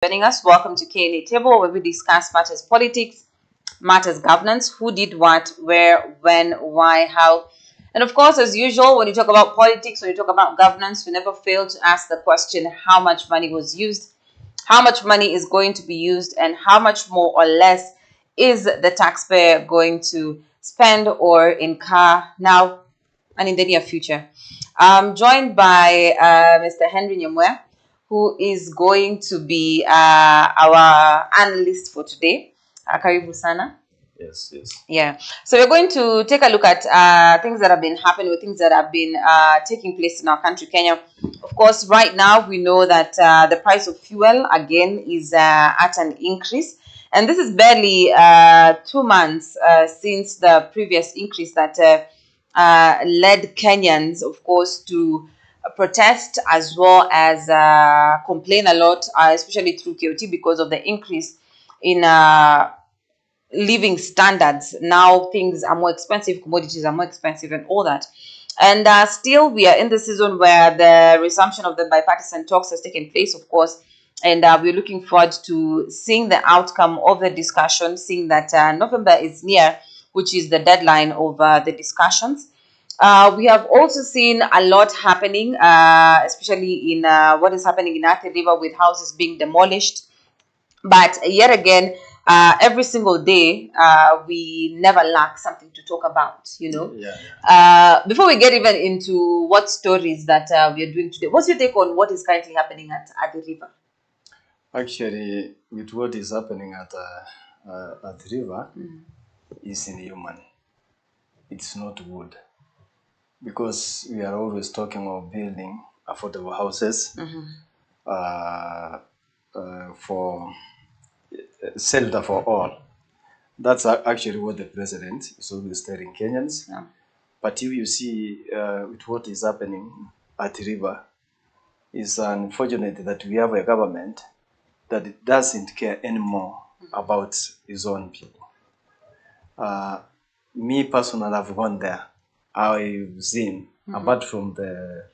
Joining us, welcome to K&A Table, where we discuss matters politics, matters governance, who did what, where, when, why, how. And of course, as usual, when you talk about politics, when you talk about governance, we never fail to ask the question, how much money was used, how much money is going to be used, and how much more or less is the taxpayer going to spend or incur now and in the near future. I'm joined by Mr. Henry Nyamwe, who is going to be our analyst for today. Karibu sana. Yes. Yeah. So we're going to take a look at things that have been happening, things that have been taking place in our country, Kenya. Of course, right now we know that the price of fuel again is at an increase. And this is barely 2 months since the previous increase that led Kenyans, of course, to protest as well as complain a lot, especially through KOT, because of the increase in living standards. Now things are more expensive, commodities are more expensive, and all that. And still, we are in the season where the resumption of the bipartisan talks has taken place, of course. And we're looking forward to seeing the outcome of the discussion, seeing that November is near, which is the deadline of the discussions. We have also seen a lot happening, especially in what is happening in Athi River with houses being demolished. But yet again, every single day, we never lack something to talk about, Before we get even into what stories that we are doing today, what's your take on what is currently happening at the river? Actually, with what is happening at the river is inhuman. It's not good. Because we are always talking of building affordable houses for shelter for all. That's actually what the president is always telling Kenyans. Yeah. But if you see with what is happening at the river, it's unfortunate that we have a government that it doesn't care anymore about his own people. Me personally, I've gone there. I've seen, apart from the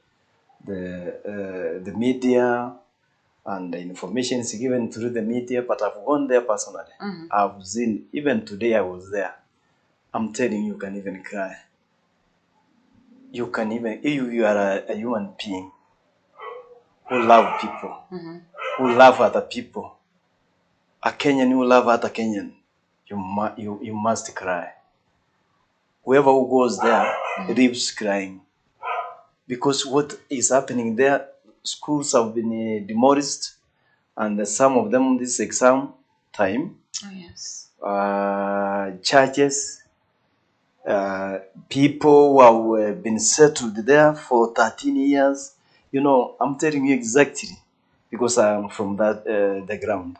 media and the information is given through the media, but I've gone there personally. I've seen, even today I was there. I'm telling you, you can even cry. You can even, if you are a human being who love people, who love other people, a Kenyan who love other Kenyan, you must cry. Whoever who goes there leaves crying. Because what is happening there, schools have been demolished, and some of them this exam time. Oh, yes. Churches, people who have been settled there for 13 years. I'm telling you exactly because I'm from that the ground.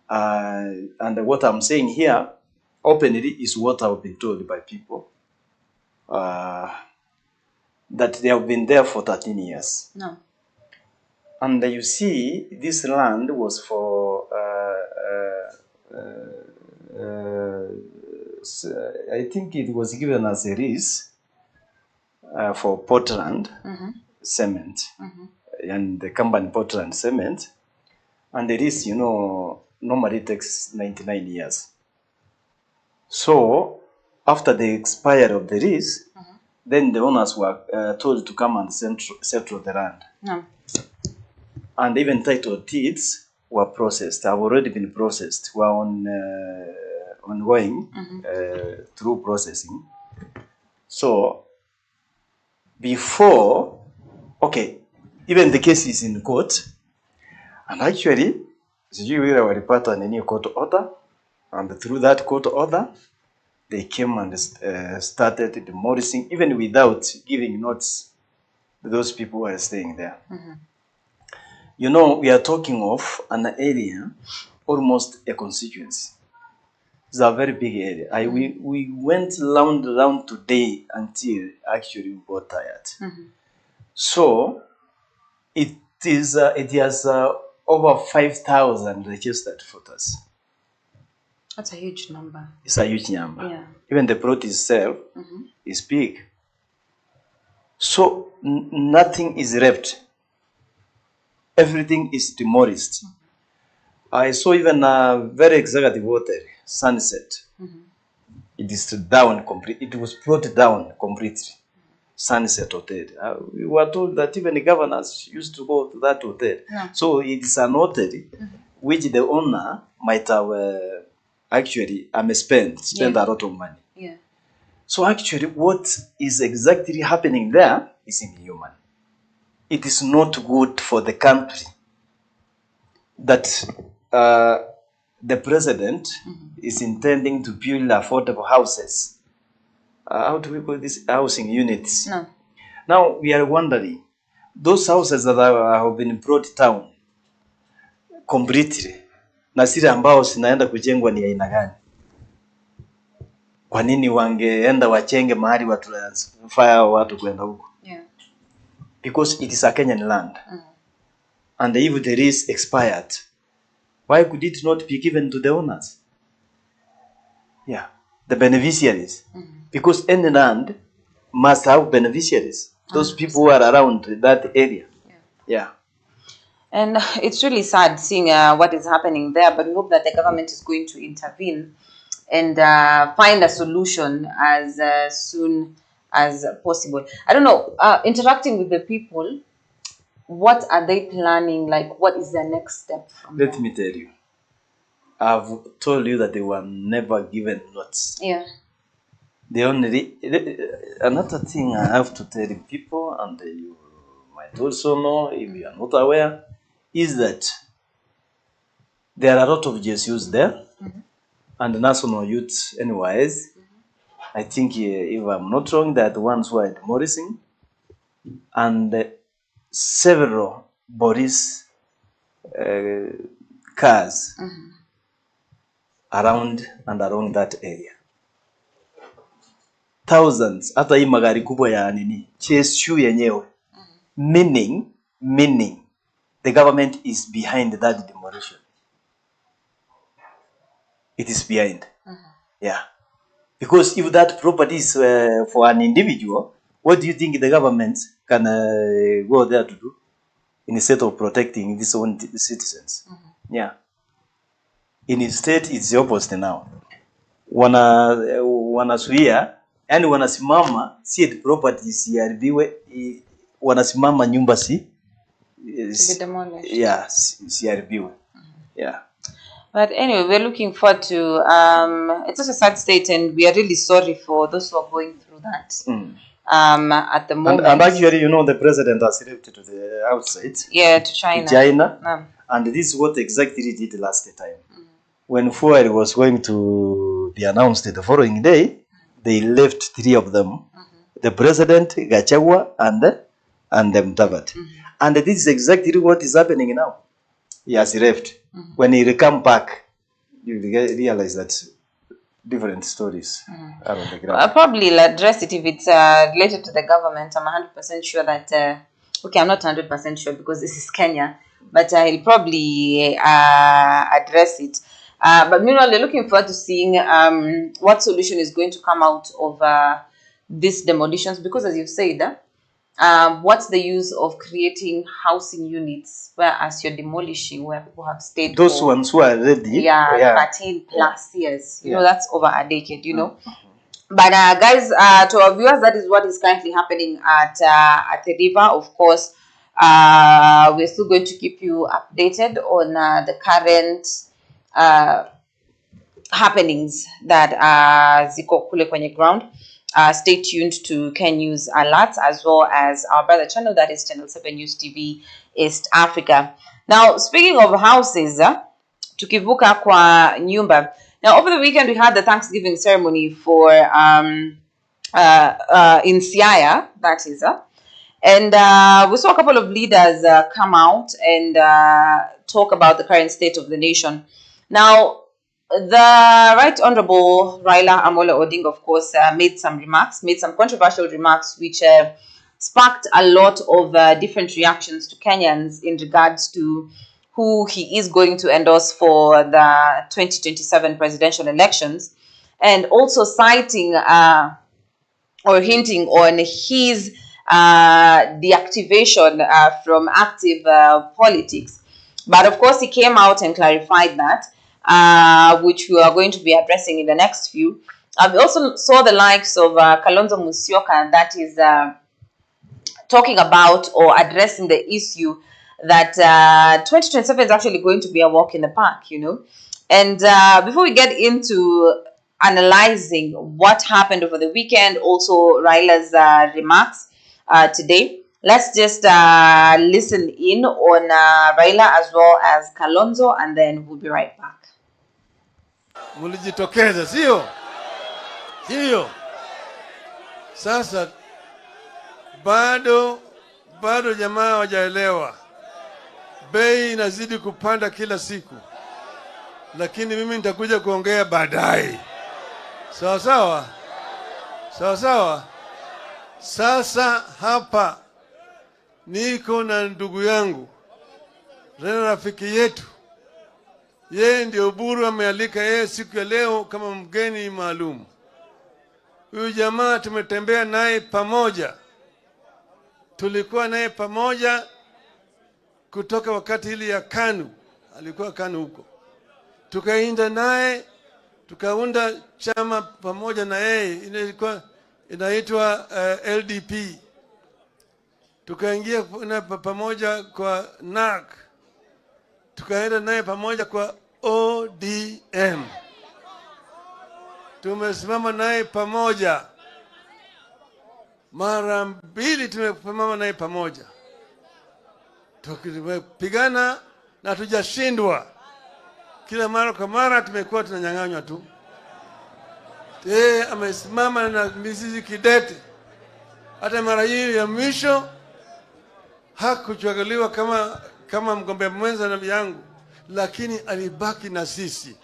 And what I'm saying here openly is what I've been told by people. That they have been there for 13 years. No. And you see, this land was for, I think it was given as a lease for Portland Cement and the company Portland Cement. And the lease, normally takes 99 years. So, after the expiry of the lease, then the owners were told to come and settle the land. No. And even title deeds were processed, have already been processed, were ongoing through processing. So, before, even the case is in court, and actually, we were reported on any court order, and through that court order, they came and started demolishing, even without giving notice to those people who are staying there. We are talking of an area, almost a constituency. It's a very big area. We went round today until actually we got tired. So it has over 5,000 registered voters. That's a huge number. It's a huge number. Yeah. Even the plot itself is big. So nothing is left. Everything is demolished. I saw even a very executive hotel, Sunset. It is down complete. It was brought down completely. Sunset Hotel. We were told that even the governors used to go to that hotel. No. So it is an hotel which the owner might have actually spent a lot of money. Yeah. So actually what is exactly happening there is inhuman. It is not good for the country that the president is intending to build affordable houses. How do we call this? Housing units. No. Now we are wondering, those houses that have been brought down completely, na zile ambao zinaenda kujengwa ni aina gani? Kwa nini wangeenda wachenge mahali watu transfer watu kwenda huko? Yeah. Because it is a Kenyan land. And if the lease expired, why could it not be given to the owners? Yeah, the beneficiaries. Because any land must have beneficiaries. Those people who are around that area. Yeah. And it's really sad seeing what is happening there, but we hope that the government is going to intervene and find a solution as soon as possible. I don't know, interacting with the people, what are they planning? Like, what is their next step from Let there? me tell you, I've told you that they were never given notes. Yeah. The only another thing I have to tell people, and you might also know if you are not aware, is that there are a lot of GSUs there and national youths anyways. I think if I'm not wrong, they are the ones who are demolishing, and several bodies cars around and along that area. Thousands, hata hii magari kubwa ya nini, GSU yenyewe. Meaning, the government is behind that demolition. It is behind. Yeah. Because if that property is for an individual, what do you think the government can go there to do instead of protecting its own citizens? Yeah. Instead, it's the opposite now. Wanasuia, yani wanasimama si properties siharibiwe, wanasimama nyumba To be demolished. yeah, siharibiwe. Yeah. But anyway, we're looking forward to it's such a sad state, and we are really sorry for those who are going through that at the moment. And actually, you know, the president has left to the outside. Yeah, to China. China. And this is what exactly he did last time. When Fuel was going to be announced the following day, they left 3 of them. The president, Gachagua, and Mutavati. And this is exactly what is happening now. He has left. When he come back, you realize that different stories are on the ground. I'll probably address it if it's related to the government. I'm 100% sure that, okay, I'm not 100% sure because this is Kenya, but I'll probably address it. But meanwhile, we're looking forward to seeing what solution is going to come out of these demolitions, because as you've said, what's the use of creating housing units whereas you're demolishing where people have stayed Those for, ones who are ready, 13 plus years, you know, that's over a decade, you know. But guys, to our viewers, that is what is currently happening at the river. Of course, we're still going to keep you updated on the current happenings that ziko kule kwenye ground. Stay tuned to Ken News Alerts, as well as our brother channel, that is Channel 7 News TV East Africa. Now, speaking of houses, tukivuka kwa nyumba. Now, over the weekend, we had the Thanksgiving ceremony for in Siaya, that is. And we saw a couple of leaders come out and talk about the current state of the nation. Now, the Right Honorable Raila Amolo Odinga, of course, made some controversial remarks, which sparked a lot of different reactions to Kenyans in regards to who he is going to endorse for the 2027 presidential elections, and also citing or hinting on his deactivation from active politics. But of course, he came out and clarified that, which we are going to be addressing in the next few. We also saw the likes of Kalonzo Musyoka, that is talking about or addressing the issue that 2027 is actually going to be a walk in the park, you know. And before we get into analyzing what happened over the weekend, also Raila's remarks today, let's just listen in on Raila as well as Kalonzo, and then we'll be right back. Mulijitokeza, sio? Sio. Sasa bado jamaa hawajaelewa. Bei inazidi kupanda kila siku. Lakini mimi nitakuja kuongea baadaye. Sawa sawa? Sawa sawa? Sasa hapa niko na ndugu yangu, rafiki yetu. Yeye ndio Buru amealika yeye siku ya leo kama mgeni maalum. Huyu jamaa tumetembea naye pamoja. Tulikuwa naye pamoja kutoka wakati hili ya KANU. Alikuwa KANU huko. Tukaenda naye, tukaunda chama pamoja na yeye. Inaitwa LDP. Tukaingia pamoja kwa NAK. Tukaenda naye pamoja kwa ODM. Tumesimama naye pamoja. Mara mbili tumesimama naye pamoja. Tukipigana na tujashindwa. Kila mara kwa mara tumekuwa tunanyang'anywa tu. Yeye amesimama na mizizi kidete. Hata mara hii ya mwisho hakuchaguliwa kama mgombea mwenza na yangu, lakini alibaki na sisi.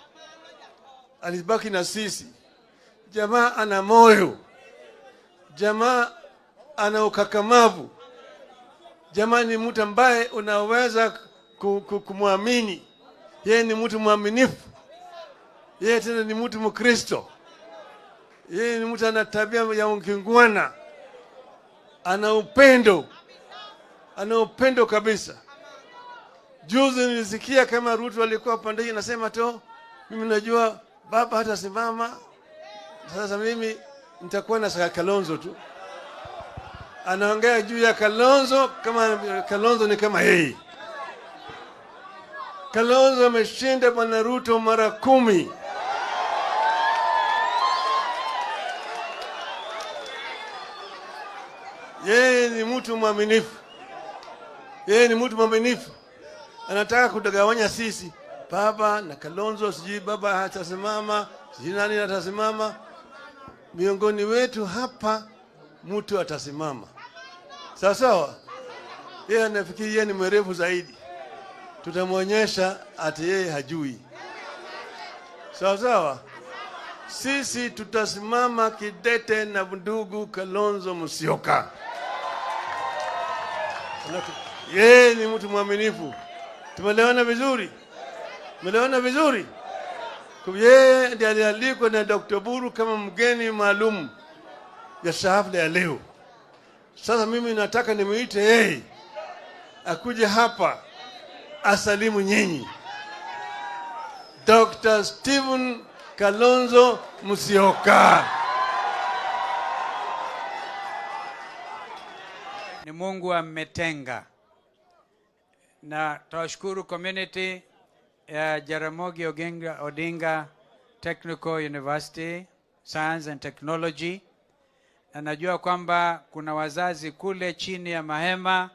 Alibaki na sisi. Jamaa ana moyo. Jamaa ana ukakamavu. Jamaa ni mtu ambaye unaweza kumwamini. Yeye ni mtu mwaminifu. Yeye tena ni mtu Mkristo. Yeye ni mtu ana tabia ya ungwana. Ana upendo. Ana upendo kabisa. Juzi nilisikia kama Ruto alikuwa pande anasema tu, mimi najua baba hata simama. Sasa mimi nitakuwa na Kalonzo tu. Anaongea juu ya Kalonzo kama Kalonzo ni kama yeye. Kalonzo ameshinda bwana Ruto mara 10. Yeye ni mtu mwaminifu. Yeye ni mtu mwaminifu. Anataka kutagawanya sisi. Baba na Kalonzo, sijui baba hatasimama, sijui nani hatasimama. Miongoni wetu hapa mtu atasimama. Sawa sawa? Yeye anafikiri yeye ni mwerevu zaidi. Tutamwonyesha ati yeye hajui. Sawa sawa? Sisi tutasimama kidete na ndugu Kalonzo Musyoka. Yeye ni mtu mwaminifu. Tumeelewana vizuri? Tumeelewana vizuri? Yeye ndiye alialikwa na Dr. Buru kama mgeni maalum ya hafla ya leo. Sasa mimi nataka nimuite yeye akuje hapa asalimu nyinyi. Dr. Stephen Kalonzo Musyoka. Ni Mungu ametenga. Na tawashukuru community ya Jaramogi Odinga Technical University, Science and Technology. Na najua kwamba kuna wazazi kule chini ya mahema,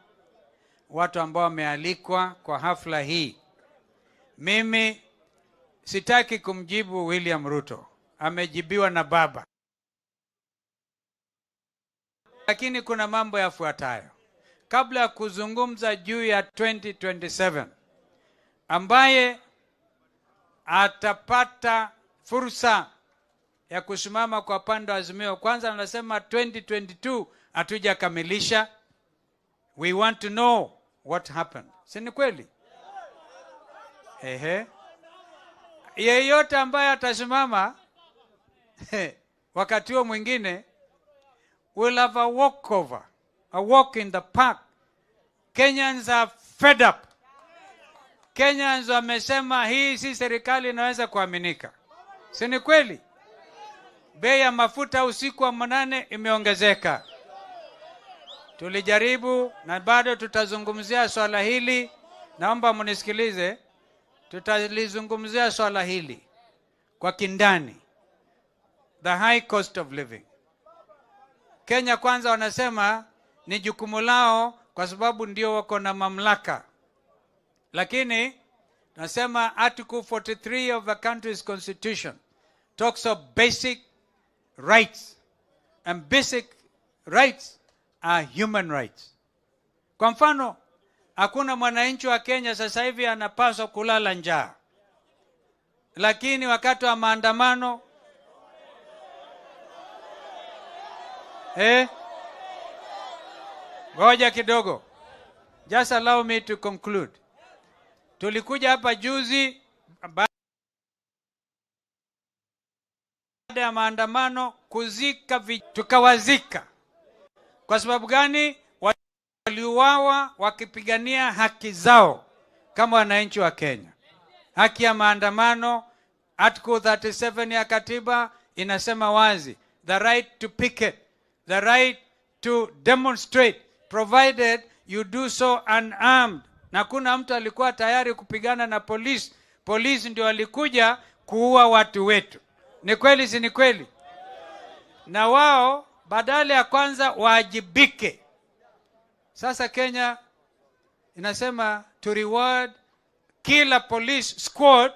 watu ambao wamealikwa kwa hafla hii. Mimi sitaki kumjibu William Ruto. Amejibiwa na baba. Lakini kuna mambo yafuatayo. Kabla ya kuzungumza juu ya 2027, ambaye atapata fursa ya kusimama kwa pande wa Azimio. Kwanza anasema 2022 hatujakamilisha. We want to know what happened. Si ni kweli? Yeyote ambaye atasimama wakati huo mwingine will have a walkover, a walk in the park. Kenyans are fed up. Kenyans wamesema hii si serikali inaweza kuaminika. Si ni kweli? Bei ya mafuta usiku wa manane imeongezeka. Tulijaribu na bado tutazungumzia swala hili. Naomba mnisikilize. Tutalizungumzia swala hili kwa kindani. The high cost of living. Kenya kwanza wanasema ni jukumu lao kwa sababu ndio wako na mamlaka. Lakini nasema Article 43 of the country's constitution talks of basic rights. And basic rights are human rights. Kwa mfano, hakuna mwananchi wa Kenya sasa hivi anapaswa kulala njaa. Lakini wakati wa maandamano ngoja kidogo. Just allow me to conclude. Tulikuja hapa juzi baada ya maandamano kuzika tukawazika. Kwa sababu gani? Waliuawa wakipigania haki zao kama wananchi wa Kenya. Haki ya maandamano, Article 37 ya katiba inasema wazi, the right to picket, the right to demonstrate, provided you do so unarmed. Na kuna mtu alikuwa tayari kupigana na polisi. Polisi ndio walikuja kuua watu wetu. Ni kweli si ni kweli? Na wao badala ya kwanza waajibike. Sasa Kenya inasema to reward kila police squad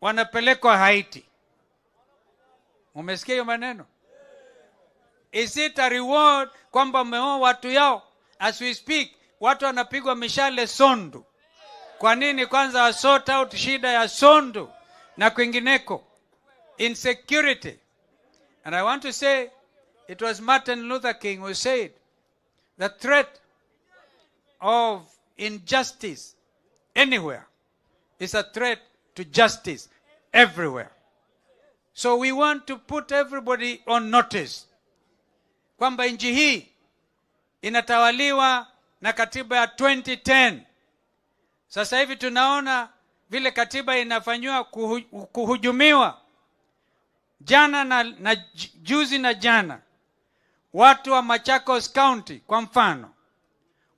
wanapelekwa Haiti. Umesikia hiyo maneno? Is it a reward kwamba umeoa watu yao? As we speak, watu wanapigwa mishale Sondu. Kwa nini kwanza wa sort out shida ya Sondu na kwingineko? Insecurity. And I want to say, it was Martin Luther King who said, the threat of injustice anywhere is a threat to justice everywhere. So we want to put everybody on notice kwamba nchi hii inatawaliwa na katiba ya 2010. Sasa hivi tunaona vile katiba inafanywa kuhujumiwa. Jana na juzi na jana, watu wa Machakos County kwa mfano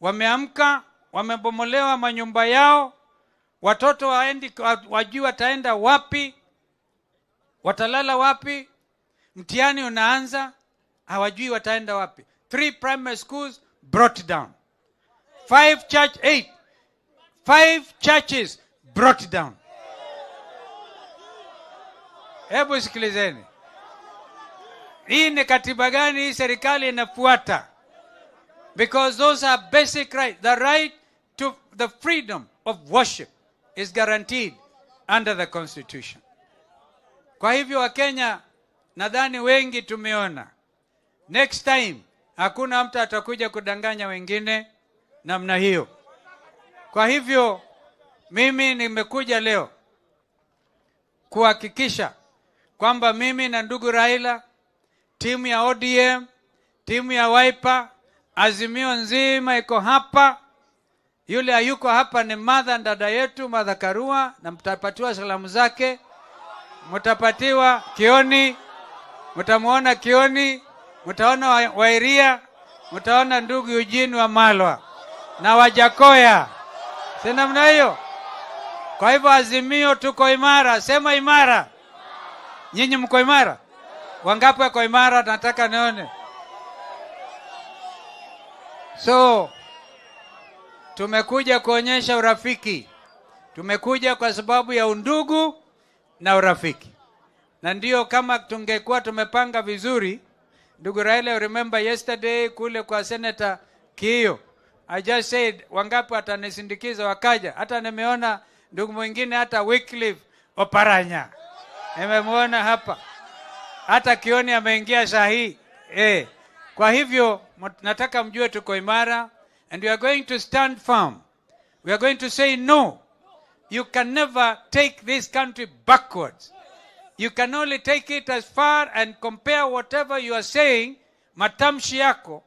wameamka, wamebomolewa manyumba yao. Watoto wajui wataenda wapi, watalala wapi, mtihani unaanza, hawajui wataenda wapi. 3 primary schools brought down. 5 churches brought down. Hebu sikilizeni. Hii ni katiba gani hii serikali inafuata? Because those are basic rights. The right to the freedom of worship is guaranteed under the Constitution. Kwa hivyo Wakenya nadhani wengi tumeona. Next time hakuna mtu atakuja kudanganya wengine namna hiyo. Kwa hivyo mimi nimekuja leo kuhakikisha kwamba mimi na ndugu Raila, timu ya ODM, timu ya Wiper, Azimio nzima iko hapa. Yule hayuko hapa ni Mother, dada yetu Mother Karua, na mtapatiwa salamu zake. Mtapatiwa Kioni, mtamuona Kioni, mtaona Wairia, mtaona ndugu Eugene wa Malwa na Wajakoya. Si namna hiyo? Kwa hivyo Azimio tuko imara. Sema imara. Nyinyi mko imara? Wangapi wako imara? Nataka nione. So tumekuja kuonyesha urafiki. Tumekuja kwa sababu ya undugu na urafiki. Na ndio kama tungekuwa tumepanga vizuri, ndugu Raila, remember yesterday kule kwa Senator Kiyo, I just said wangapi watanisindikiza wakaja. Hata nimeona ndugu mwingine hata Wycliffe Oparanya. Nimemuona hapa. Hata Kioni ameingia sahi. Kwa hivyo nataka mjue tuko imara, and we are going to stand firm. We are going to say no. You can never take this country backwards. You can only take it as far and compare whatever you are saying, matamshi yako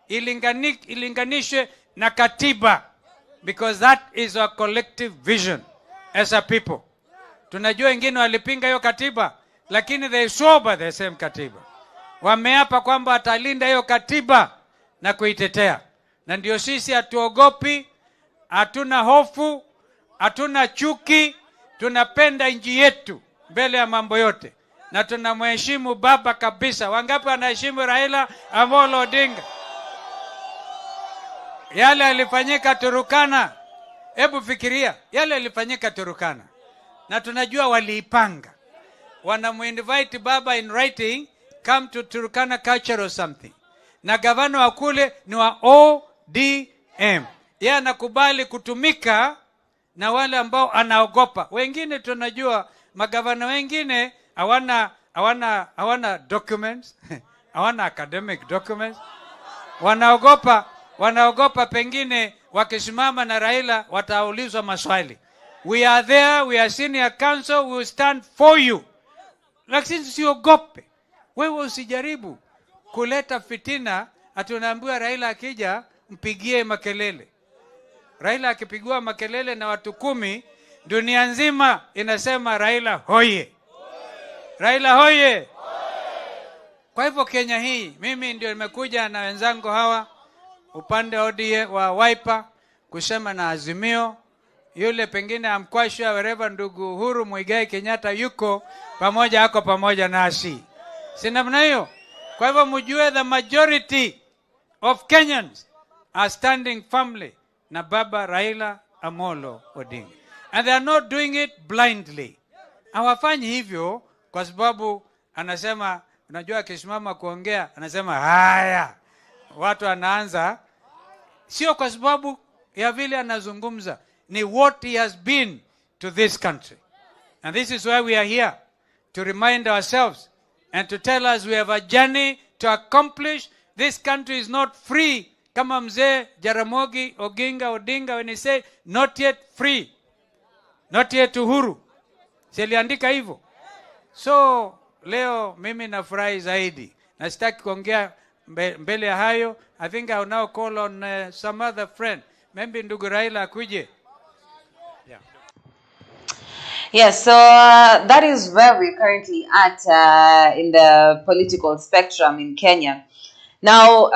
ilinganishwe na katiba, because that is our collective vision. as a people. Tunajua wengine walipinga hiyo katiba, lakini they swore by the same katiba. Wameapa kwamba atalinda hiyo katiba na kuitetea. Na ndio sisi hatuogopi, hatuna hofu, hatuna chuki, tunapenda nchi yetu mbele ya mambo yote. Na tunamheshimu baba kabisa. Wangapi wanaheshimu Raila Amolo Odinga? Yale alifanyika Turukana, hebu fikiria, yale alifanyika Turukana. Na tunajua waliipanga. Wanamuinvite baba in writing, come to Turkana culture or something. Na gavana wa kule ni wa ODM. Yeye anakubali kutumika na wale ambao anaogopa. Wengine tunajua magavana wengine hawana documents, hawana academic documents. Wanaogopa pengine wakisimama na Raila wataulizwa maswali. We are there, we are senior council, we will stand for you. Lakini usiogope. Wewe usijaribu kuleta fitina, atunaambiwa Raila akija mpigie makelele. Raila akipigwa makelele na watu 10, dunia nzima inasema Raila hoye. Raila hoye. Kwa hivyo Kenya hii, mimi ndio nimekuja na wenzangu hawa upande wa Wiper kusema na Azimio, yule pengine amkwashwa wherever ndugu Uhuru Muigai Kenyatta yuko pamoja nasi. Si namna hiyo? Kwa hivyo mjue the majority of Kenyans are standing firmly na baba Raila Amolo Odinga. And they are not doing it blindly. Hawafanyi hivyo kwa sababu anasema, unajua akisimama kuongea anasema haya, watu anaanza, sio kwa sababu ya vile anazungumza, ni what he has been to this country. And this is why we are here, to remind ourselves and to tell us we have a journey to accomplish. This country is not free. Kama mzee Jaramogi Oginga Odinga when he said not yet free, not yet Uhuru, siliandika hivyo. So leo mimi nafurahi zaidi, na sitaki kuongea mbele ya hayo. I think I will now call on some other friend, maybe ndugu Raila akuje. Yes, so that is where we're currently at in the political spectrum in Kenya. Now,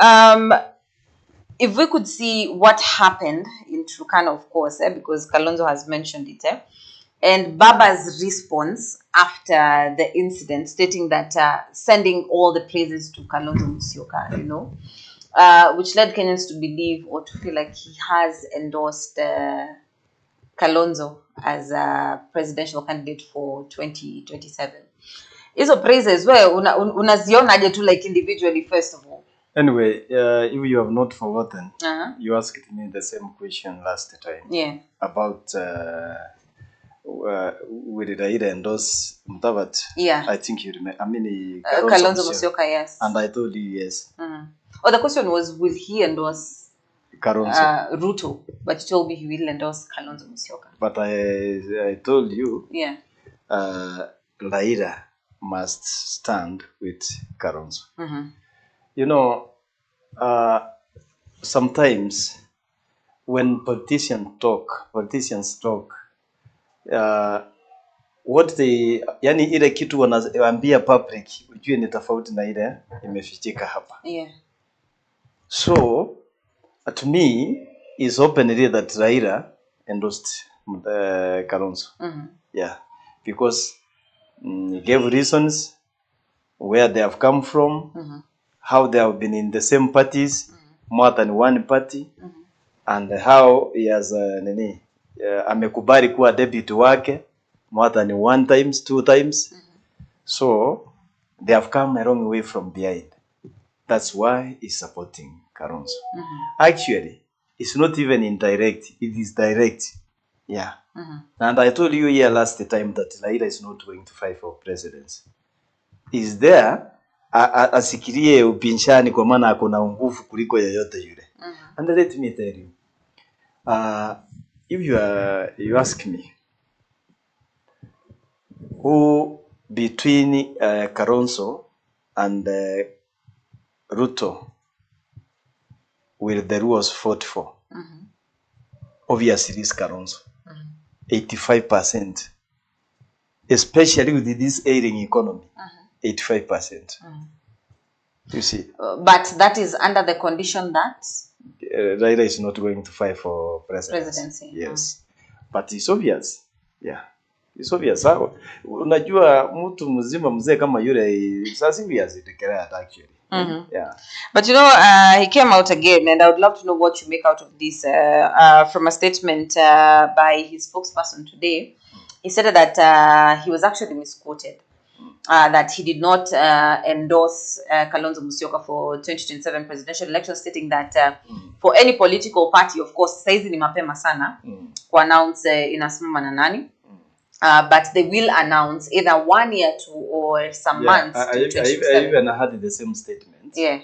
if we could see what happened in Turkana, of course, because Kalonzo has mentioned it, and Baba's response after the incident, stating that sending all the praises to Kalonzo Musyoka, which led Kenyans to believe or to feel like he has endorsed Kalonzo as a presidential candidate for 2027. Hizo praises unazionaje tu like individually first of all? Anyway, if you have not forgotten, you asked me the same question last time. Yeah. About did Raila endorse Mutavat? Yeah. I think you remember. I mean, Kalonzo Musyoka, yes. And I told you yes. Oh, the question was, will he endorse Ruto? But you told me he will endorse Kalonzo Musyoka. But I told you, yeah, Raila must stand with Kalonzo. Sometimes when politicians talk, what they, yani ile kitu wanaambia public, ujue ni tofauti na ile imefichika hapa. Yeah. So, to me, it's openly that Raila endorsed Kalonzo. Yeah, because he gave reasons where they have come from, how they have been in the same parties, more than one party, and how he has amekubali kuwa deputy wake more than 1 times, 2 times. So they have come a long way from behind. That's why he's supporting Kalonzo. Actually, it's not even indirect, it is direct. Yeah. And I told you here last time that Raila is not going to fight for presidency. He's there asikirie upinshani kwa maana akona nguvu kuliko yoyote yule. And let me tell you, if you ask me, who between Kalonzo and Ruto will the rules fought for? Obviously, it's Kalonzo. 85%, especially with this ailing economy. 85%. You see, But that is under the condition that Raila is not going to fight for presidency. Yes, but it's obvious. Yeah, it's obvious. How unajua mtu mzima mzee kama yule sasa hivi declared actually. Yeah. But you know, he came out again, and I would love to know what you make out of this. From a statement by his spokesperson today, he said that he was actually misquoted. That he did not endorse Kalonzo Musyoka for 2027 presidential election, stating that for any political party, of course, saizi ni mapema sana kuannounce inasimama na nani, but they will announce either 1 year to or some months to 2027. I even had the same statement. Yeah.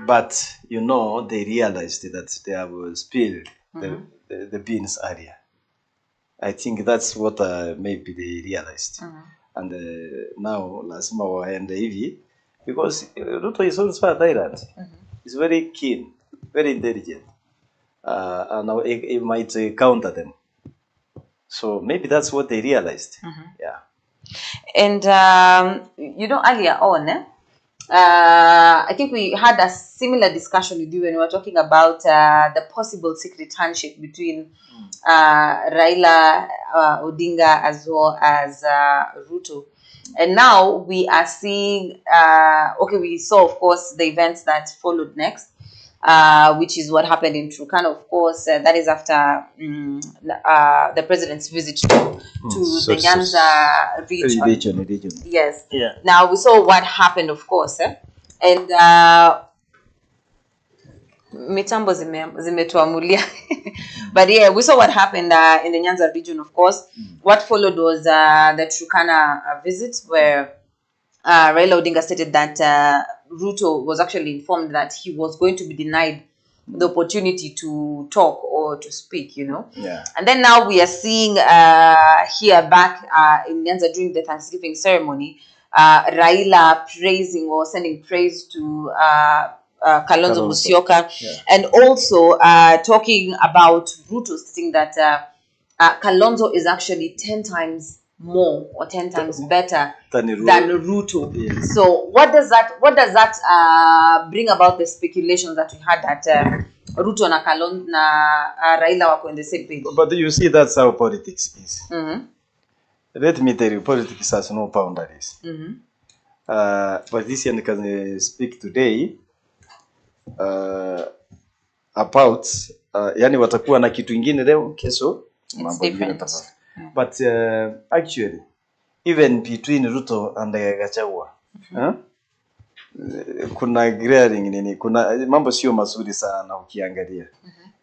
But you know, they realized that they have spilled the beans earlier. I think that's what maybe they realized. And now lazima waende hivi because Ruto is also a tyrant. He's very keen, very intelligent, and he might counter them. So maybe that's what they realized. Yeah. And you know, earlier on, I think we had a similar discussion with you when we were talking about the possible secret handshake between Raila Odinga as well as Ruto. And now we are seeing, we saw, of course, the events that followed next, which is what happened in Turkana, of course. That is after the president's visit to the Nyanza region. Yes. Yeah. Now, we saw what happened, of course. And mitambo zimetuamulia. But yeah, we saw what happened in the Nyanza region, of course. What followed was the Turkana visit, where Raila Odinga stated that Ruto was actually informed that he was going to be denied the opportunity to talk or to speak, you know. Yeah. And then now we are seeing here back in Nyanza during the Thanksgiving ceremony, Raila praising or sending praise to Kalonzo Musyoka, and also talking about Ruto, stating that Kalonzo is actually 10 times more or 10 times better than Ruto. Yes. So what does that bring about the speculations that we had that Ruto na Kalonzo na Raila wako in the same page? But you see, that's how politics is. Let me tell you, politics has no boundaries. Politician can speak today about yani watakuwa na kitu ingine leo, kesho mambo ingine tofauti. But actually, even between Ruto and Gachagua, kuna glaring nini, kuna mambo sio mazuri sana ukiangalia.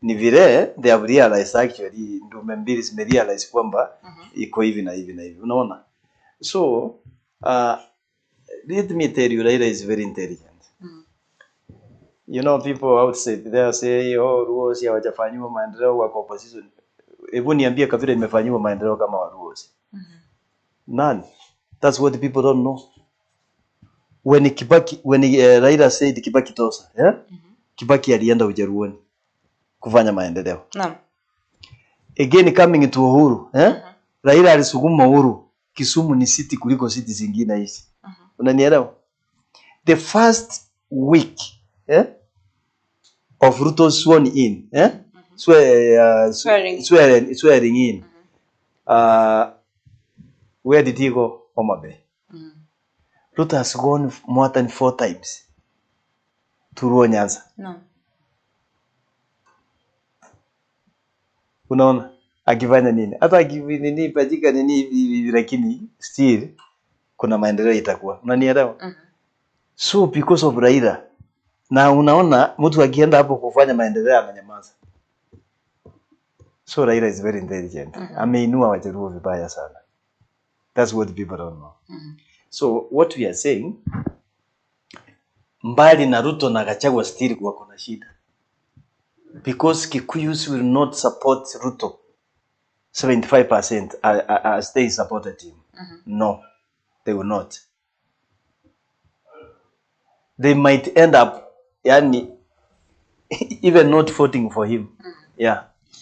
Ni vile they have realized actually, ndume mbili zimerealize kwamba iko hivi na hivi na hivi, unaona. So let me tell you, Raila is very intelligent. You know, people outside they say, oh, Ruosi hawajafanywa maendeleo wa opposition. Hebu niambie Kavira imefanywa maendeleo kama wa Ruosi. None. That's what the people don't know. When Raila said Kibaki tosa, Kibaki alienda Ujaruoni kufanya maendeleo. Naam. Again coming to Uhuru, Raila alisukuma Uhuru. Kisumu ni city kuliko city zingine hizi. Unanielewa? The first week, of Ruto sworn in, swearing in. Where did he go? Homa Bay. Ruto has gone more than 4 times to Ruo Nyanza. No. Unaona akifanya nini? Hata akifanya pajika nini, lakini still kuna maendeleo itakuwa. Unanielewa? So because of Raila, na unaona mtu akienda hapo kufanya maendeleo ananyamaza. So Raila is very intelligent. Ameinua Wajaluo vibaya sana. That's what people don't know. So what we are saying, mbali na Ruto na Gachagua still wako na shida. Because Kikuyus will not support Ruto 75% as they supported him. No, they will not. They might end up even not voting for him. Yeah.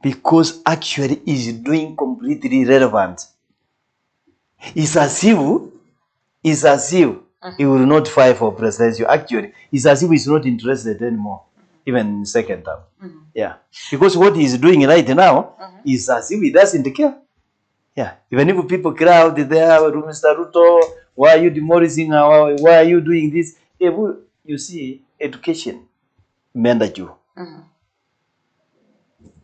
because actually is doing completely irrelevant. It's as if he will not fight for presidency. Actually, it's as if he's not interested anymore, even in second term. Yeah, because what he's doing right now is as if he doesn't care. Yeah, even if people crowd there, Mr. Ruto, why are you demolishing our, why are you doing this? You see, education imeenda juu.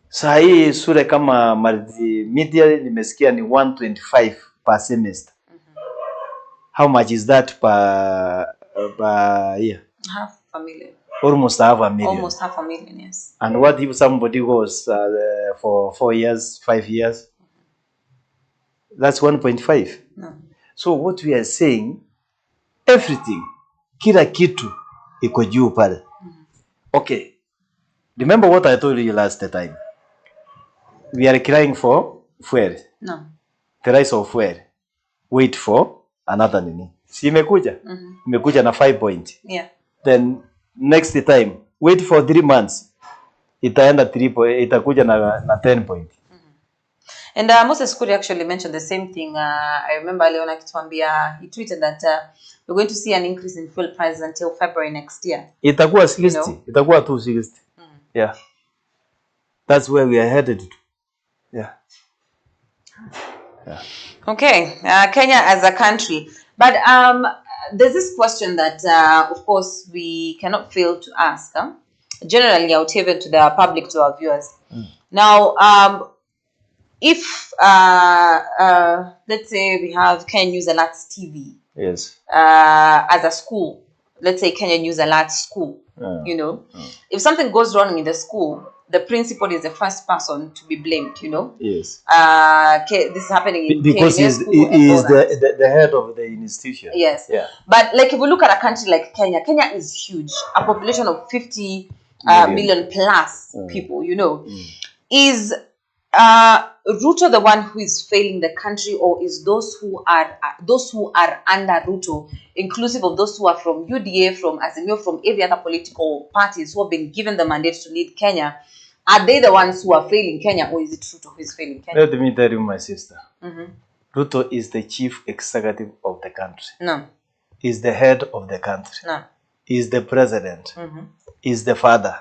Saa hii sure kama multimedia nimesikia ni 125 per semester. How much is that per year? Half a million. Almost half a million. Almost half a million, yes. And what if somebody goes for 4 years, 5 years? That's 1.5. No. So what we are saying, everything, kila kitu iko juu pale. Okay. Remember what I told you last time? We are crying for fuel. No. The rise of fuel. Wait for another nini. Si imekuja? Imekuja na 5 point. Yeah. Then next time, wait for 3 months. Itaenda 3 point, itakuja na 10 point. And Moses Kuri actually mentioned the same thing. I remember Leona Kitwambia, he tweeted that we're going to see an increase in fuel prices until February next year. Itakuwa 60. Itakuwa 260. Yeah. That's where we are headed to. Yeah. Yeah. Okay. Kenya as a country. But there's this question that, of course, we cannot fail to ask. Generally, out even to the public, to our viewers. Now, if let's say we have Kenya News Alerts TV, Yes. as a school, let's say Kenya News Alerts school, you know, if something goes wrong in the school, the principal is the first person to be blamed, you know. Yes. This is happening in because Kenya he's school the head of the institution. Yes. Yeah. But like if we look at a country like Kenya, Kenya is huge, a population of 50 million plus people, you know. Is Ruto the one who is failing the country, or is those who are under Ruto, inclusive of those who are from UDA, from Azimio, from every other political parties who have been given the mandate to lead Kenya, are they the ones who are failing Kenya, or is it Ruto who is failing Kenya? Let me tell you, my sister. Ruto is the chief executive of the country. No. Is the head of the country. No. Is the president. Is the father.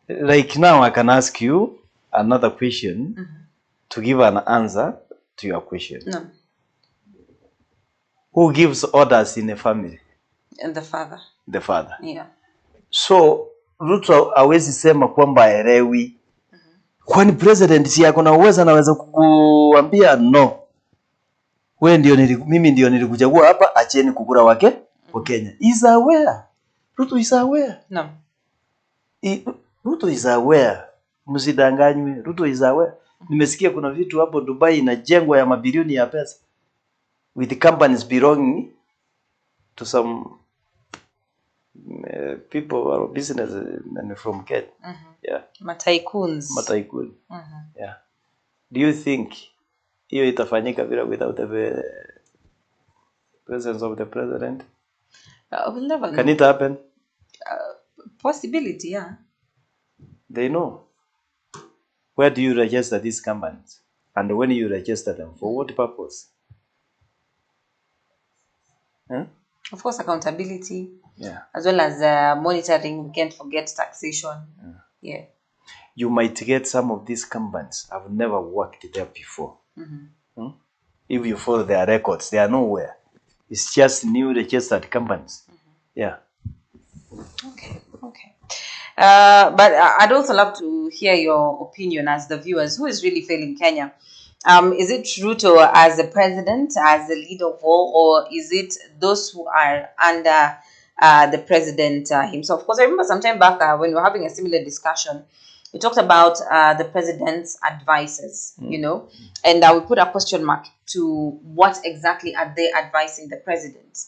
Like now, I can ask you another question to give an answer to your question. No. Who gives orders in a family? And the father. The father. Yeah. So Ruto hawezi sema kwamba haelewi. Kwani president si yako na uwezo anaweza kukuambia no. Wewe ndio mimi ndio nilikuchagua hapa, acheni kukura wake kwa Kenya. Is aware. Ruto is aware. No. Ruto is aware. Msidanganywe. Ruto is aware. Nimesikia kuna vitu hapo Dubai inajengwa ya mabilioni ya pesa with companies belonging to some people or businessmen from Kenya. Yeah. Mataikuns. Mataikun. Yeah. Do you think hiyo itafanyika without the presence of the president? We'll never know. Can it happen? Possibility, yeah. They know. Where do you register these companies? And when you register them, for what purpose? Of course, accountability. Yeah. As well as monitoring. We can't forget taxation. Yeah. You might get some of these companies. I've never worked there before. If you follow their records, they are nowhere. It's just new registered companies. Yeah. Okay. Okay. But I'd also love to hear your opinion as the viewers. Who is really failing Kenya? Is it Ruto as the president, as the leader of all, or is it those who are under the president himself? Because I remember some time back when we were having a similar discussion, we talked about the president's advisors, you know, and we put a question mark to what exactly are they advising the president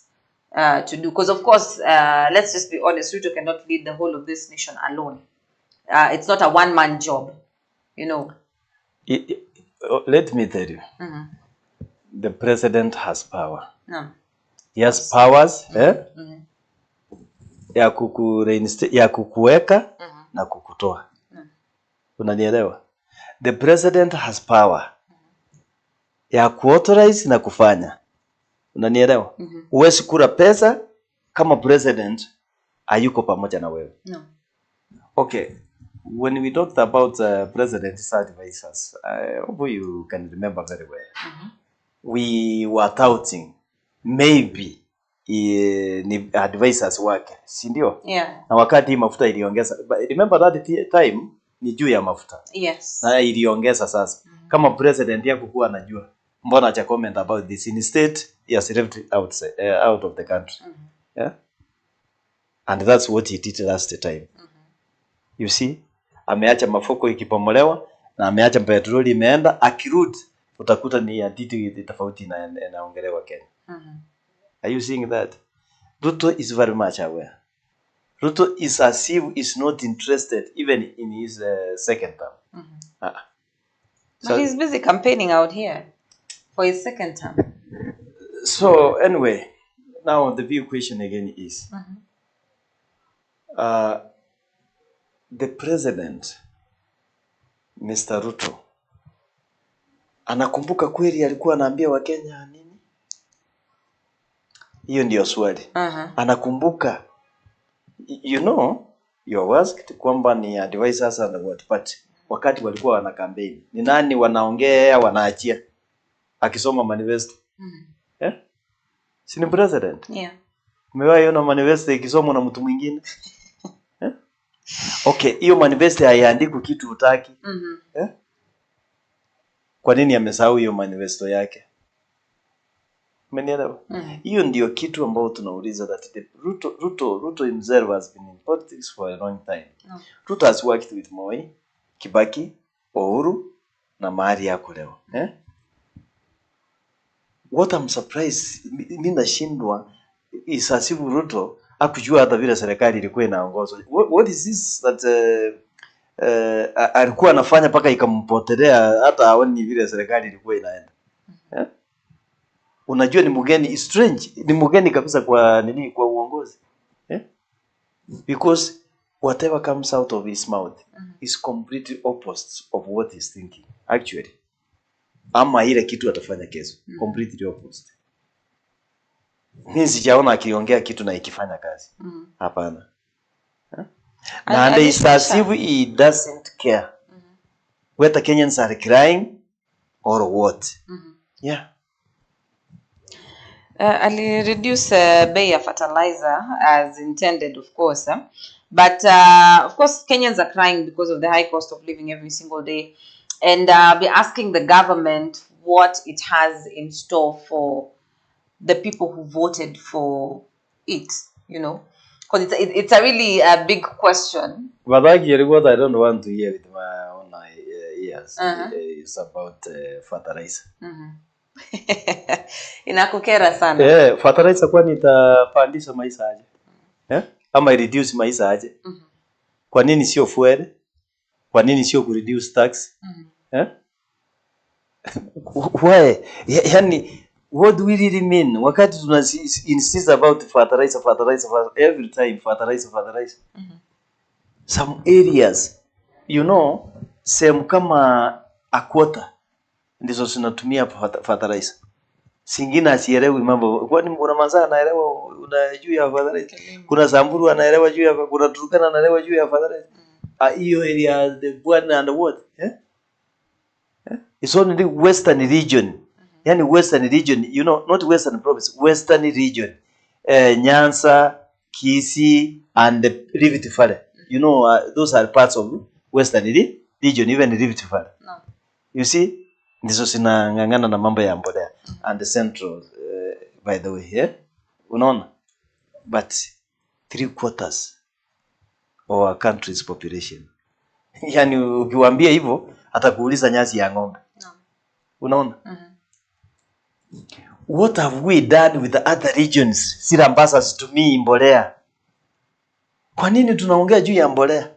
to do? Because, of course, let's just be honest, Ruto cannot lead the whole of this nation alone. It's not a one-man job, you know. Let me tell you, the president has power. No. He has powers ya kukuweka na kukutoa. Unanielewa? The president has power ya kuauthorize na kufanya. Unanielewa? Huwezi kula pesa kama president hayuko pamoja na wewe. No. Okay. When we talked about president's advisors, I hope you can remember very well. We were touting maybe ni advisors wake, si ndio? Yeah. Na wakati mafuta iliongeza, remember that time ni juu ya mafuta. Yes. Na iliongeza sasa. Kama president yako kuwa anajua, mbona acha comment about this? Instead, he has left out of the country. Yeah? And that's what he did last time. You see? Ameacha mafuko ikipomolewa na ameacha petroli imeenda, akirudi utakuta ni hadithi tofauti inaongelewa Kenya. Are you seeing that? Ruto is very much aware. Ruto is as if is not interested even in his second term. So he's busy campaigning out here for his second term. So anyway, now the big question again is, the president, Mr. Ruto, anakumbuka kweli alikuwa anaambia Wakenya nini? Hiyo ndio swali. Anakumbuka, you know, you asked kwamba ni advisors and what party. Wakati walikuwa wana campaign, ni nani wanaongea wanaachia akisoma manifesto? Si ni president? Yeah. Umewahi ona manifesto ikisomwa na mtu mwingine? Okay, hiyo manifesto haiandiki kitu utaki. Kwa nini amesahau hiyo manifesto yake? Umenielewa? Hiyo ndio kitu ambao tunauliza, that the Ruto himself has been in politics for a long time. Ruto has worked with Moi, Kibaki, Uhuru na mahali yako leo. What I'm surprised, mimi nashindwa is as if Ruto hakujua hata vile serikali ilikuwa inaongozwa. What is this that alikuwa anafanya paka ikampotelea hata haoni vile serikali ilikuwa inaenda? Unajua ni mgeni, strange, ni mgeni kabisa kwa nini, kwa uongozi. Because whatever comes out of his mouth is completely opposite of what he's thinking actually. Ama ile kitu atafanya kesho, completely opposite. Mimi sijaona akiongea kitu na ikifanya kazi. Hapana. And it's as if he doesn't care whether Kenyans are crying or what. Yeah. Ali reduce bay of fertilizer as intended, of course. But of course, Kenyans are crying because of the high cost of living every single day. And be asking the government what it has in store for the people who voted for it, you know. Because it's a really big question. But actually, what I don't want to hear with my own ears is about fertilizer. Inakukera sana. Fertilizer kwani itapandisha maisha aje? Ama reduce maisha aje? Kwa nini sio fuel? Kwa nini sio reduce tax? Why? Yani, what do we really mean? Wakati tuna insist about fertilizer every time, fertilizer. Some areas, you know, sehemu kama Akwata ndizo zinatumia fertilizer. Singine asielewi mambo. Kwani kuna Manzana anaelewa unajua ya fertilizer? Kuna Samburu anaelewa juu ya, kuna Turkana anaelewa juu ya fertilizer? Hiyo area the one and what? It's only western region. Yani western region, you know, not western province, western region. Nyanza, Kisii and the Rift Valley. You know, those are parts of western region, even Rift Valley. No. You see? Ndizo sinangangana na mambo ya mbolea. And the central, by the way, unaona? But 3/4 of our country's population. Yani ukiwaambia hivyo atakuuliza nyasi ya ng'ombe. No. Unaona? What have we done with the other regions? Sila ambasa situmii mbolea. Kwa nini tunaongea juu ya mbolea?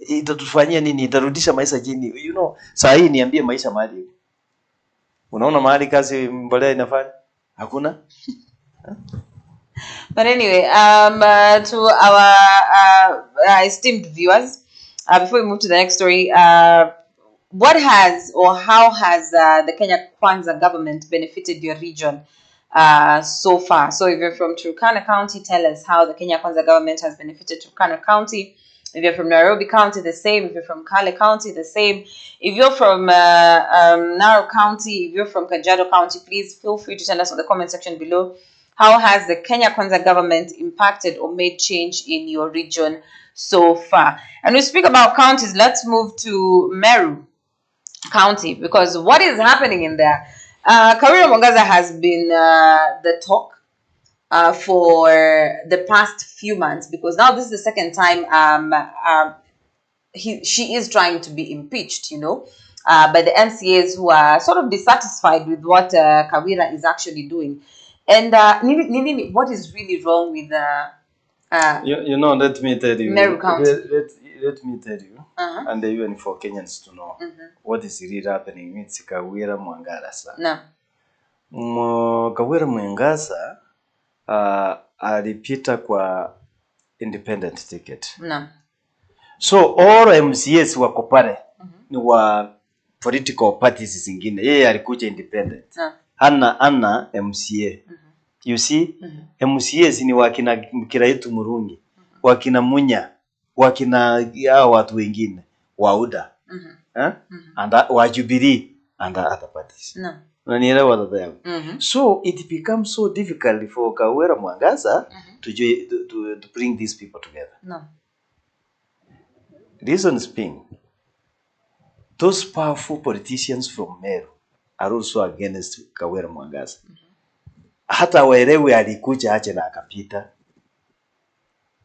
Itatufanyia nini? Itarudisha maisha chini. You know, saa hii niambie maisha mahali. Unaona mahali kazi mbolea inafanya? Hakuna? But anyway, to our esteemed viewers, before we move to the next story, what has or how has the Kenya Kwanza government benefited your region so far? So if you're from Turkana County, tell us how the Kenya Kwanza government has benefited Turkana County. If you're from Nairobi County, the same. If you're from Kale County, the same. If you're from Meru County, if you're from Kajiado County, please feel free to tell us in the comment section below. How has the Kenya Kwanza government impacted or made change in your region so far? And we speak about counties. Let's move to Meru County, because what is happening in there? Kawira Mwangaza has been the talk for the past few months, because now this is the second time she is trying to be impeached, by the MCAs who are sort of dissatisfied with what Kawira is actually doing. And what is really wrong with let me tell you. Meru County? Let me tell you, and even for Kenyans to know what is really happening with Kawira Mwangaza. Kawira Mwangaza alipita kwa independent ticket. So all MCAs wako pale ni wa political parties zingine. Yeye alikuja independent. Ana MCA. You see, MCAs ni wakina Kiraitu Murungi, wakina Munya, wakina hao watu wengine, Wauda, and wa Jubilee and other parties. Unanielewa dada yangu? So it becomes so difficult for Kawira Mwangaza to bring these people together. Reasons being, those powerful politicians from Meru are also against Kawira Mwangaza. Hata waelewe alikuja aje na akapita.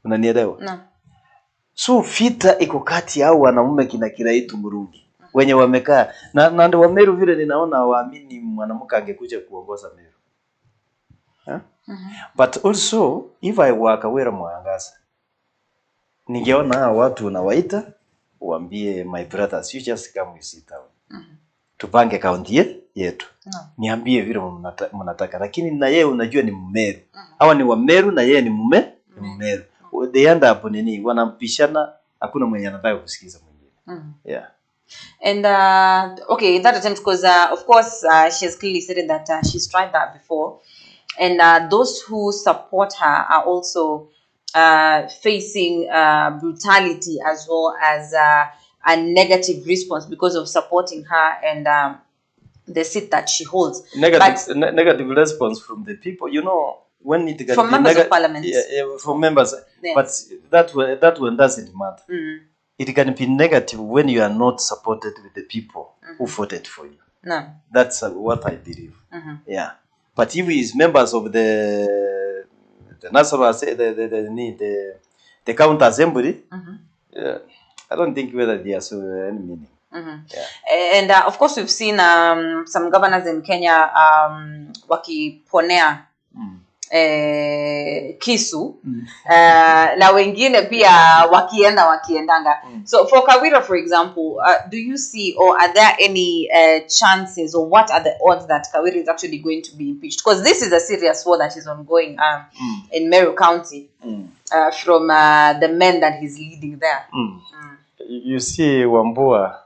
Unanielewa? So vita iko kati yao wanaume kina Kiraitu Murungi. Wenye wamekaa na ndio wa Meru vile ninaona waamini mwanamke angekuja kuongoza Meru. But also if I were Kawira Mwangaza, ningeona watu unawaita uambie my brothers, you just come we sit down. Tupange kaunti yetu. Niambie vile mnataka, lakini na yeye unajua ni Mmeru. Hawa ni wa Meru na yeye ni Mmeru. They end up nini wanampishana, hakuna mwenye anataka kusikiza mwingine. Yeah. And okay, that attempt, because of course she has clearly stated that she's tried that before, and those who support her are also facing brutality as well as a negative response because of supporting her and the seat that she holds. Negative response from the people, when it from members of parliament. From members, yes. But that one doesn't matter. It can be negative when you are not supported with the people who voted for you. That's what I believe. Yeah. But if he is members of the national, the county assembly, I don't think whether they are any meaning. Yeah. And of course, we've seen some governors in Kenya wakiponea kisu na wengine pia wakiendanga. So for Kawira, for example, do you see, or are there any chances, or what are the odds that Kawira is actually going to be impeached? Because this is a serious war that is ongoing in Meru County from the men that he's leading there. You see, Wambua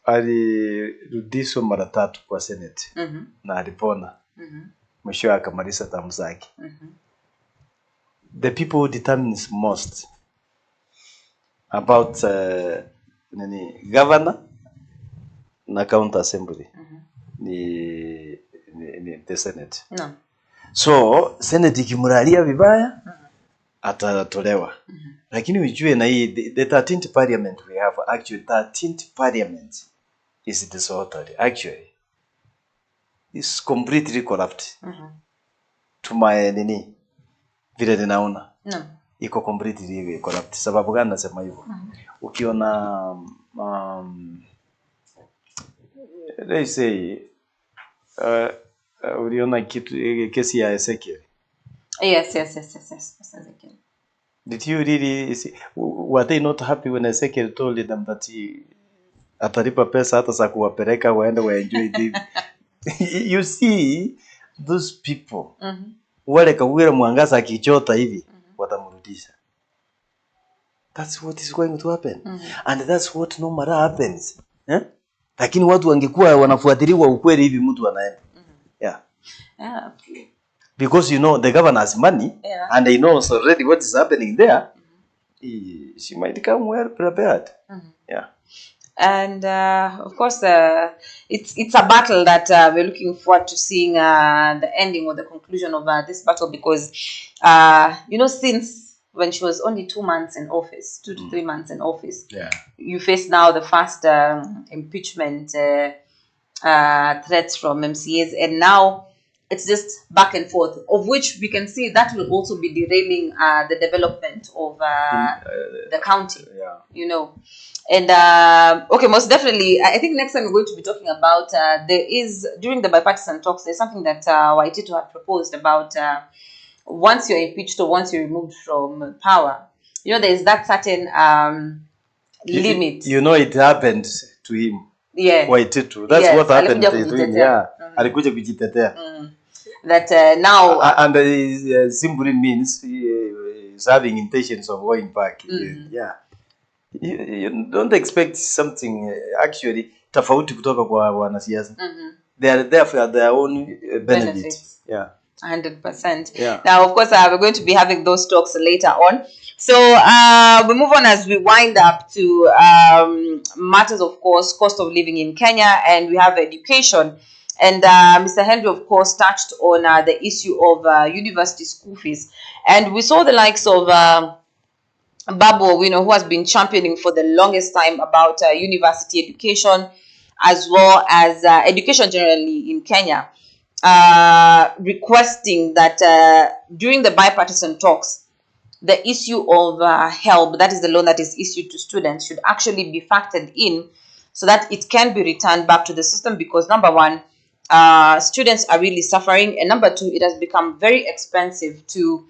alirudishwa mara 3 kwa Senate na alipona. Mwisho akamaliza term zake. The people who determines most about governor na county assembly ni the Senate. So Senate ikimulalia vibaya atatolewa. Lakini ujue na hii the 13th parliament we have, actually 13th parliament is disorderly. Actually is completely corrupt. To my vile ninaona. Iko completely corrupt. Sababu gani nasema hivyo? Ukiona let's say uliona kesi ya Ezekiel. Yes. Ezekiel. Did you really see, were they not happy when Ezekiel told them that atalipa pesa hata za kuwapeleka waende waenjoy the you see those people wale Kawira Mwangaza akichota hivi watamrudisha. That's what is going to happen. And that's what normally happens. Lakini watu wangekuwa wanafuatiliwa ukweli hivi mtu anaenda. Yeah. Because the governor has money and he knows already what is happening there. She might come well prepared. Yeah. And of course, it's a battle that we're looking forward to seeing the ending or the conclusion of this battle, because since when she was only 2 months in office, 2 to 3 months in office, you face now the first impeachment threats from MCAs, and now it's just back and forth, of which we can see that will also be derailing the development of the county. And okay, most definitely, I think next time we're going to be talking about during the bipartisan talks, there's something that Waititu had proposed about once you're impeached or once you're removed from power, there's that certain limit. It happened to him. Yeah. Waititu. That's what happened to him. Yeah. Alikuja kujitetea. That now. And simply means he's having intentions of going back. Yeah. You don't expect something actually tofauti kutoka kwa wanasiasa. They are there for their own benefits. Yeah. 100%. Yeah. Now, of course, we're going to be having those talks later on. So we move on as we wind up to matters, of course, cost of living in Kenya, and we have education. And Mr. Henry, of course, touched on the issue of university school fees. And we saw the likes of Babu, who has been championing for the longest time about university education, as well as education generally in Kenya, requesting that during the bipartisan talks, the issue of HELB, that is the loan that is issued to students, should actually be factored in so that it can be returned back to the system, because number one, students are really suffering, and number two, it has become very expensive to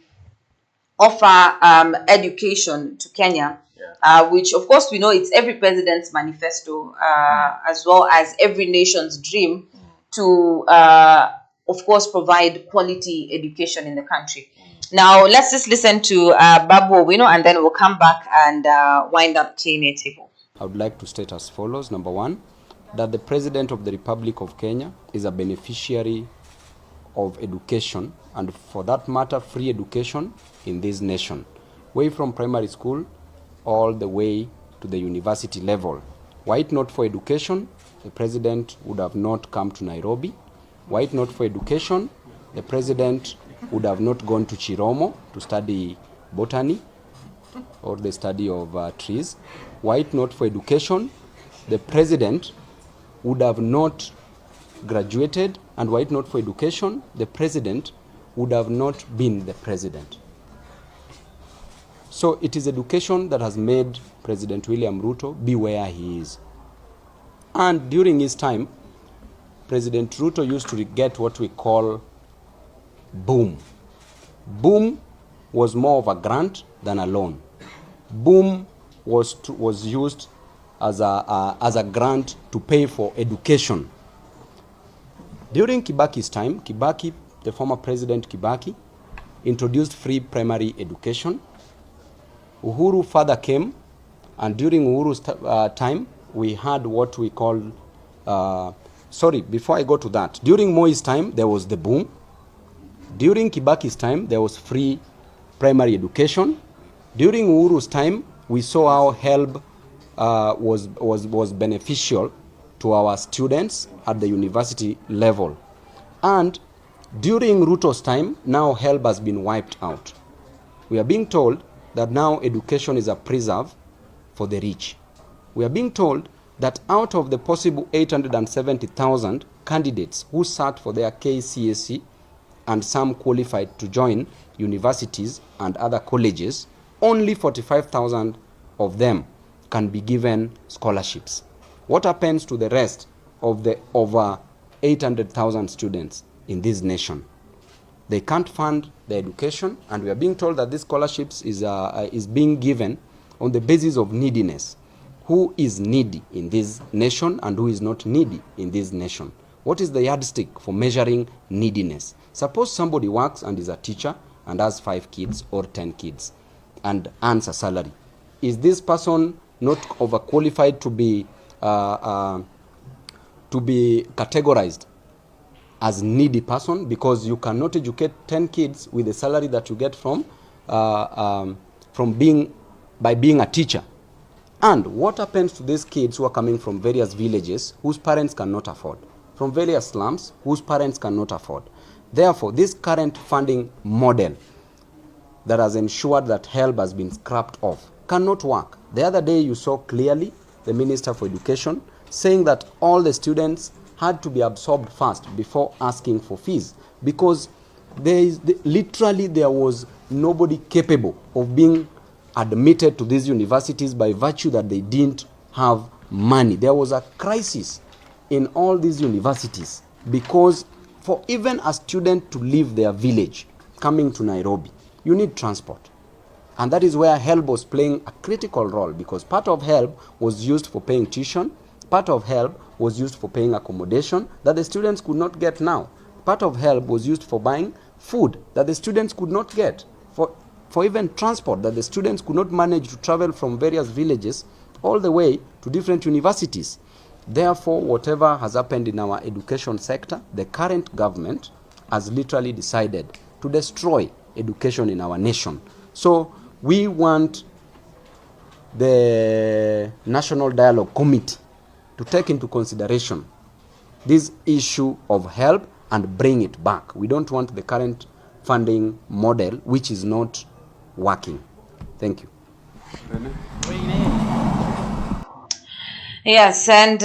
offer education to Kenya, which of course we know it's every president's manifesto, as well as every nation's dream to of course provide quality education in the country. Now let's just listen to Babu Owino, and then we'll come back and wind up K&A table. I would like to state as follows. Number one, that the President of the Republic of Kenya is a beneficiary of education, and for that matter, free education in this nation, way from primary school all the way to the university level. Were it not for education, the President would have not come to Nairobi. Were it not for education, the President would have not gone to Chiromo to study botany or the study of trees. Were it not for education, the President would have not graduated, and were it not for education, the President would have not been the President. So it is education that has made President William Ruto be where he is. And during his time, President Ruto used to get what we call boom. Boom was more of a grant than a loan. Boom was used as a grant to pay for education. During Kibaki's time, Kibaki, the former President Kibaki, introduced free primary education. Uhuru further came, and during Uhuru's time, we had what we call, before I go to that, during Moi's time, there was the boom. During Kibaki's time, there was free primary education. During Uhuru's time, we saw how HELB was beneficial to our students at the university level. And during Ruto's time, now HELB has been wiped out. We are being told that now education is a preserve for the rich. We are being told that out of the possible 870,000 candidates who sat for their KCSE and some qualified to join universities and other colleges, only 45,000 of them can be given scholarships. What happens to the rest of the over 800,000 students in this nation? They can't fund their education, and we are being told that these scholarships is being given on the basis of neediness. Who is needy in this nation and who is not needy in this nation? What is the yardstick for measuring neediness? Suppose somebody works and is a teacher and has 5 kids or 10 kids and earns a salary. is this person not overqualified to be categorized as needy person, because you cannot educate 10 kids with the salary that you get from being a teacher? And what happens to these kids who are coming from various villages whose parents cannot afford, from various slums whose parents cannot afford? Therefore, this current funding model that has ensured that HELB has been scrapped off cannot work. The other day you saw clearly the Minister for Education saying that all the students had to be absorbed first before asking for fees, because literally there was nobody capable of being admitted to these universities by virtue that they didn't have money. There was a crisis in all these universities, because for even a student to leave their village coming to Nairobi, you need transport. And that is where HELB was playing a critical role, because part of HELB was used for paying tuition, part of HELB was used for paying accommodation that the students could not get now. Part of HELB was used for buying food that the students could not get, for even transport that the students could not manage to travel from various villages all the way to different universities. Therefore, whatever has happened in our education sector, the current government has literally decided to destroy education in our nation. So we want the National Dialogue Committee to take into consideration this issue of HELB and bring it back. We don't want the current funding model, which is not working. Thank you. Yes, and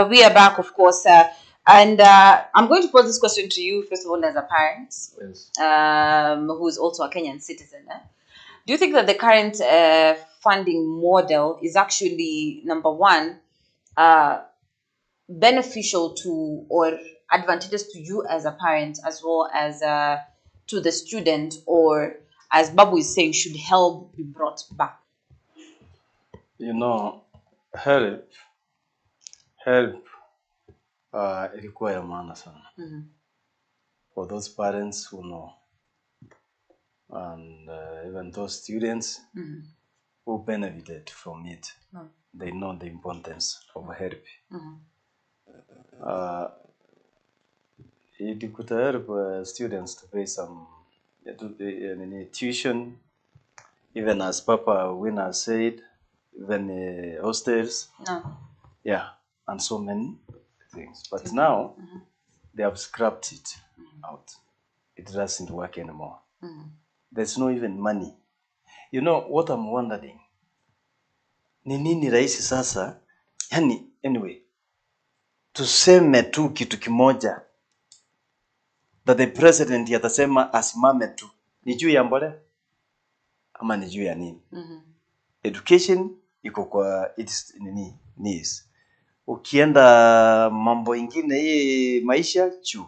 we are back, of course. And I'm going to pose this question to you, first of all, as a parent, Yes. who is also a Kenyan citizen. Do you think that the current funding model is actually, number one, beneficial to or advantageous to you as a parent, as well as to the student, or, as Babu is saying, should HELB be brought back? You know, HELB ilikuwa ya maana sana. For those parents who know, and even those students who benefited from it, they know the importance of HELB. It could help students to pay some tuition, even as Papa Winner said, even hostels, yeah, and so many things. But now they have scrapped it out. It doesn't work anymore. There's no even money. You know what I'm wondering? Ni nini rahisi sasa? Yani, anyway, tuseme tu kitu kimoja, that the president yatasema asimame tu, ni juu ya mbolea ama ni juu ya nini? Education iko kwa its needs. Ukienda mambo ingine hii maisha juu,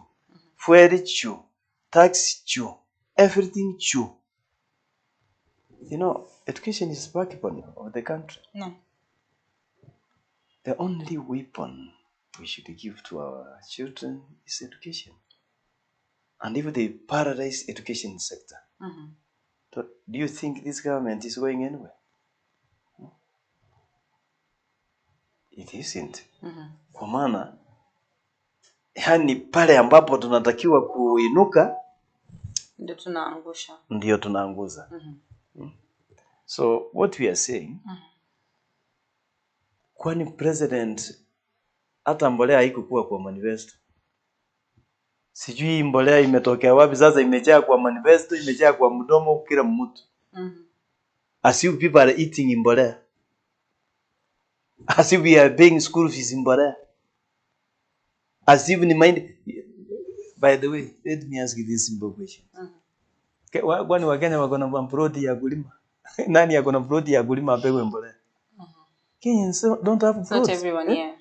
fuel juu, tax juu, everything juu. You know, education is the backbone of the country. No. The only weapon we should give to our children is education. And if they paralyze education sector, do you think this government is going anywhere? It isn't. Kwa maana, yani pale ambapo tunatakiwa kuinuka, ndio tunaanguza. So what we are saying, kwani president hata mbolea haikuwa kwa manifesto? Sijui mbolea imetokea wapi sasa, imejaa kwa manifesto, imejaa kwa mdomo kila mtu. As if people are eating mbolea. As if we are paying school fees in mbolea. As if in mind. By the way, let me ask you this simple question. Kwani Wakenya wako na ploti ya kulima? Nani yako na ploti ya kulima apewe mbolea? Kenyans don't have plots. Not everyone, yeah.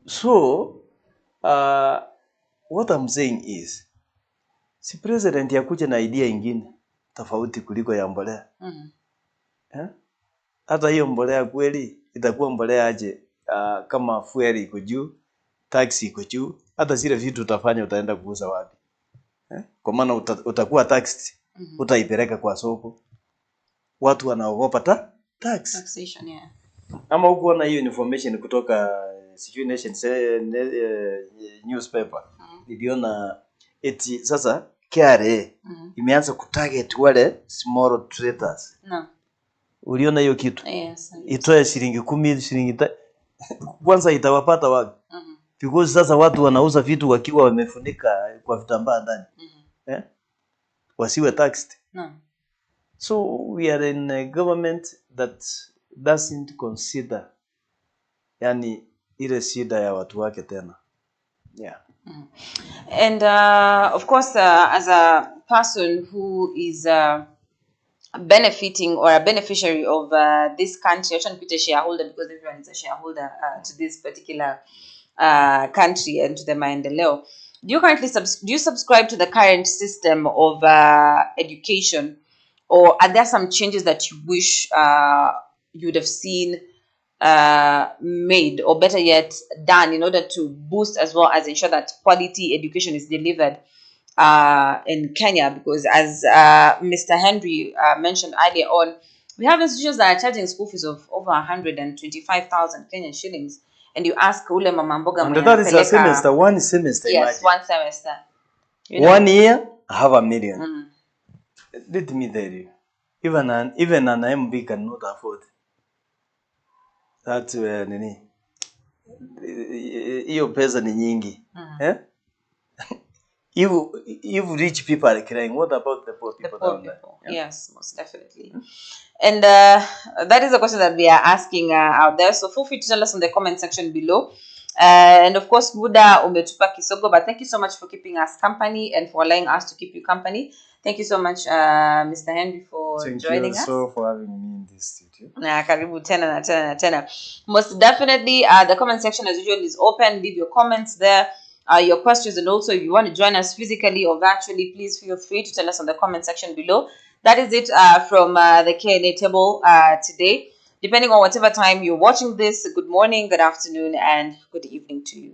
So, what I'm saying is, si president yakuja na idea ingine tofauti kuliko ya mbolea. Hata hiyo mbolea kweli itakuwa mbolea aje kama fuel iko juu, tax iko juu, hata zile vitu utafanya utaenda kuuza wapi? Kwa maana utakuwa taxed, utaipeleka kwa soko. watu wanaogopa tax. Taxation, yeah. Ama huko na hiyo information kutoka sijui Nation newspaper. Niliona eti sasa KRA imeanza kutarget wale small traders. No. Uliona hiyo kitu? Yes. Itoe shilingi 10, shilingi kwanza itawapata wapi? Because sasa watu wanauza vitu wakiwa wamefunika kwa vitambaa ndani. Wasiwe taxed. No. So we are in a government that doesn't consider yani ile shida ya watu wake tena. Yeah. And of course, as a person who is benefiting or a beneficiary of this country, I shouldn't put a shareholder because everyone is a shareholder to this particular country and to the Maendeleo. Do you currently subscribe to the current system of education, or are there some changes that you wish you would have seen made, or better yet done, in order to boost as well as ensure that quality education is delivered in Kenya? Because as Mr. Henry mentioned earlier on, we have institutions that are charging school fees of over 125,000 Kenyan shillings, and you ask ule mama mboga and that is a semester, one semester. Yes, imagine. one semester. You know? 1 year, half a million. Let me tell you, even an MB cannot afford that. Nini, hiyo pesa ni nyingi. If rich people are crying, what about the poor people? The poor people. Yeah. Yes, most definitely. And that is the question that we are asking out there. So feel free to tell us in the comment section below. And of course, muda umetupa kisogo, but thank you so much for keeping us company and for allowing us to keep you company. Thank you so much, Mr. Henry, for joining us. Thank you for having me in this studio. Karibu tena. Most definitely, the comment section as usual is open. Leave your comments there, your questions, and also if you want to join us physically or virtually, please feel free to tell us on the comment section below. That is it from the Q&A table today. Depending on whatever time you're watching this, good morning, good afternoon, and good evening to you.